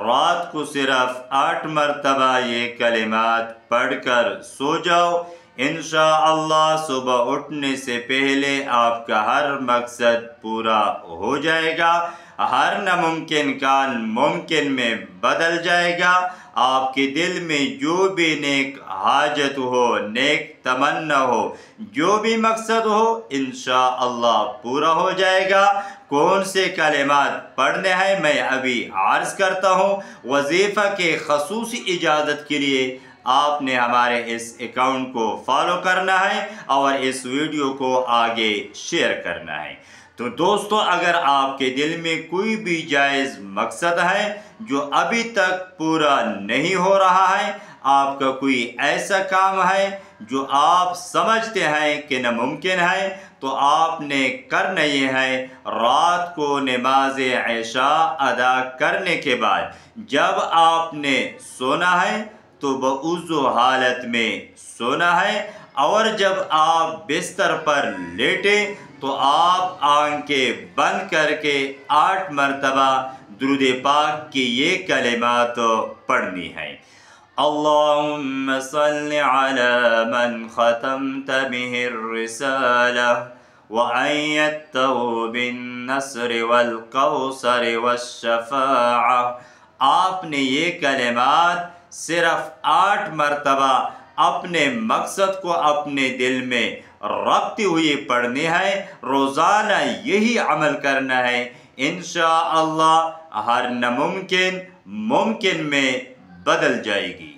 رات کو صرف 8 مرتبہ یہ کلمات پڑھ کر سو جاؤ، انشاءاللہ صبح اٹھنے سے پہلے آپ کا ہر مقصد پورا ہو جائے گا، ہر ناممکن کام ممکن میں بدل جائے گا، آپ کے دل میں جو بھی نیک حاجت ہو، نیک تمنا ہو، جو بھی مقصد ہو، انشاءاللہ پورا ہو جائے گا۔ کون سے کلمات پڑھنے ہیں میں ابھی عرض کرتا ہوں۔ وظیفہ کے خصوصی اجازت کے لیے آپ نے ہمارے اس اکاؤنٹ کو فالو کرنا ہے اور اس ویڈیو کو آگے شیئر کرنا ہے۔ تو دوستو، اگر آپ کے دل میں کوئی بھی جائز مقصد ہے جو ابھی تک پورا نہیں ہو رہا ہے، آپ کا کوئی ایسا کام ہے جو آپ سمجھتے ہیں کہ ناممکن ہے، تو آپ نے کرنا یہ ہے، رات کو نماز عشاء ادا کرنے کے بعد جب آپ نے سونا ہے تو بوضو حالت میں سونا ہے، اور جب آپ بستر پر لیٹے تو آپ آنکھیں بند کر کے 8 مرتبہ درود پاک کی یہ کلمات پڑھنی ہے۔ اللہم صل علی من ختمت به الرسالة وأيدته بالنصر والقوصر والشفاعة۔ آپ نے یہ کلمات صرف 8 مرتبہ اپنے مقصد کو اپنے دل میں رکھتے ہوئے پڑھنی ہے، روزانہ یہی عمل کرنا ہے، انشاءاللہ ہر ناممکن ممکن میں بدل جائے گی۔